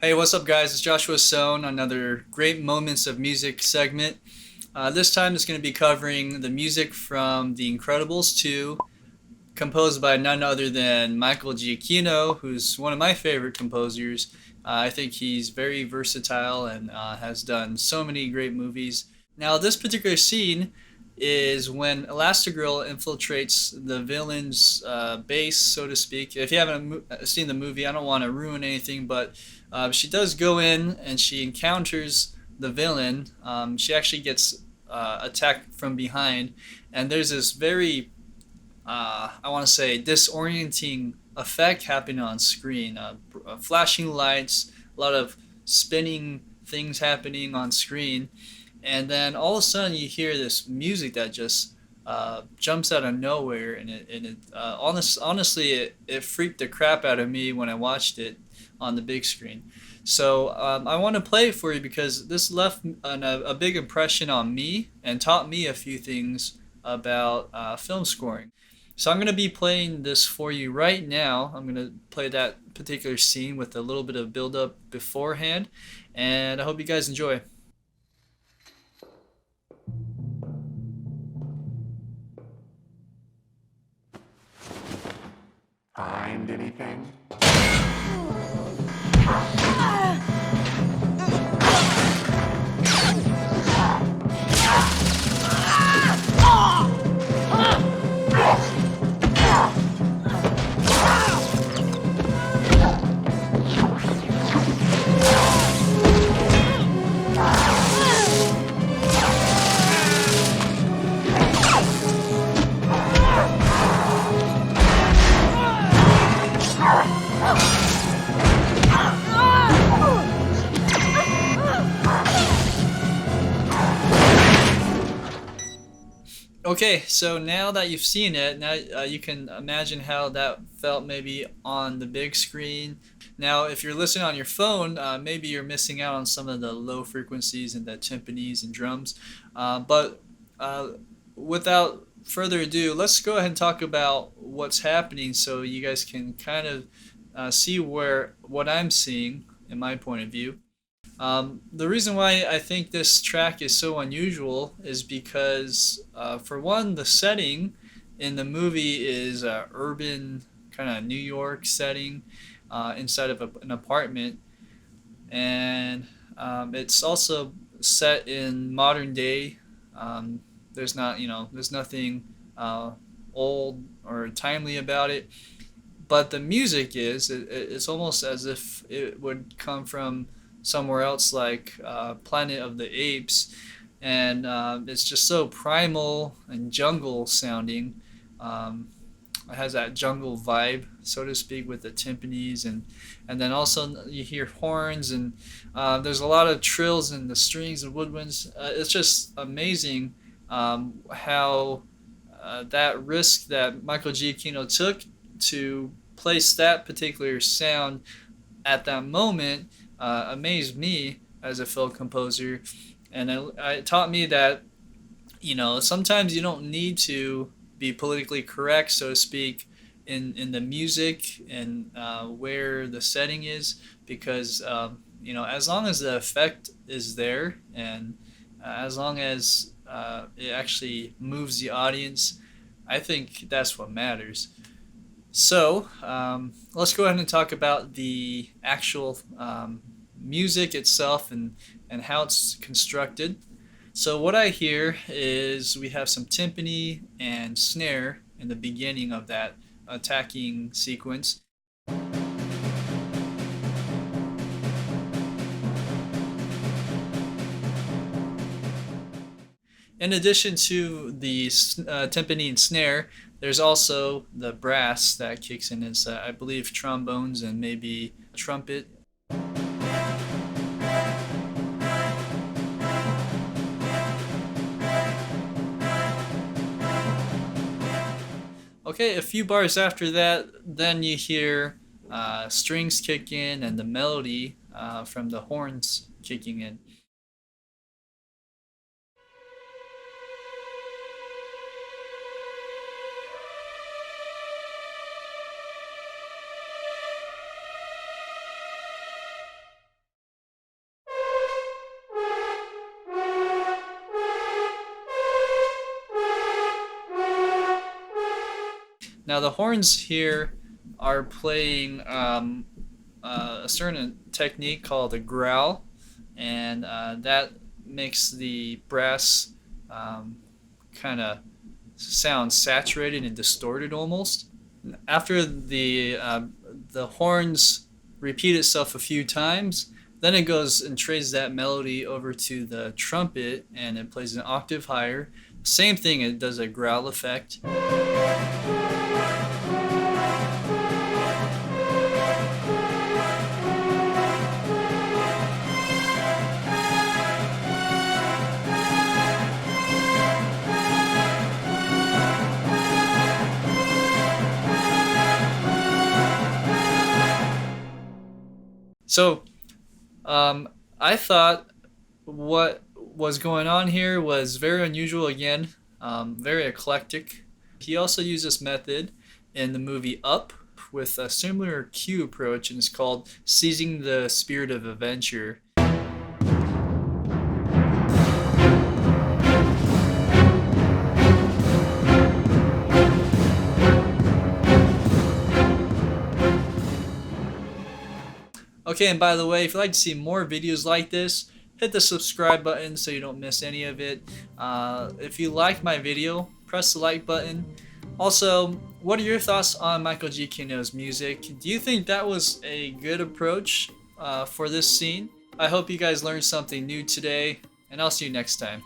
Hey, what's up, guys? It's Joshua Sohn, another Great Moments of Music segment. This time it's going to be covering the music from The Incredibles 2, composed by none other than Michael Giacchino, who's one of my favorite composers. I think he's very versatile and has done so many great movies. Now, this particular scene is when Elastigirl infiltrates the villain's base, so to speak. If you haven't seen the movie, I don't want to ruin anything, but she does go in and she encounters the villain. She actually gets attacked from behind, and there's this very I want to say disorienting effect happening on screen. Flashing lights, a lot of spinning things happening on screen, and then all of a sudden you hear this music that just jumps out of nowhere, and honestly, it freaked the crap out of me when I watched it on the big screen. So I want to play it for you because this left a big impression on me and taught me a few things about film scoring. So I'm going to be playing this for you right now. I'm going to play that particular scene with a little bit of build up beforehand, and I hope you guys enjoy. Find anything? Okay, so now that you've seen it, now you can imagine how that felt maybe on the big screen. Now, if you're listening on your phone, maybe you're missing out on some of the low frequencies and the timpanis and drums. But without further ado, let's go ahead and talk about what's happening so you guys can kind of see where what I'm seeing in my point of view. The reason why I think this track is so unusual is because, for one, the setting in the movie is a urban kind of New York setting inside of an apartment, and it's also set in modern day. There's nothing old or timely about it, but the music it's almost as if it would come from somewhere else like Planet of the Apes, and it's just so primal and jungle sounding. It has that jungle vibe, so to speak, with the timpanis, and then also you hear horns, and there's a lot of trills in the strings and woodwinds. It's just amazing how that risk that Michael Giacchino took to place that particular sound at that moment amazed me as a film composer, and it taught me that sometimes you don't need to be politically correct, so to speak, in the music and where the setting is, because as long as the effect is there and as long as it actually moves the audience, I think that's what matters. So let's go ahead and talk about the actual music itself and how it's constructed. So what I hear is we have some timpani and snare in the beginning of that attacking sequence. In addition to the timpani and snare, there's also the brass that kicks in as, I believe, trombones and maybe trumpet. Okay, a few bars after that, then you hear strings kick in and the melody from the horns kicking in. Now the horns here are playing a certain technique called a growl, and that makes the brass kind of sound saturated and distorted almost. After the horns repeat itself a few times, then it goes and trades that melody over to the trumpet and it plays an octave higher. Same thing, it does a growl effect. So I thought what was going on here was very unusual again, very eclectic. He also used this method in the movie Up with a similar cue approach, and it's called Seizing the Spirit of Adventure. Okay, and by the way, if you'd like to see more videos like this, hit the subscribe button so you don't miss any of it. If you like my video, press the like button. Also, what are your thoughts on Michael Giacchino's music? Do you think that was a good approach for this scene? I hope you guys learned something new today, and I'll see you next time.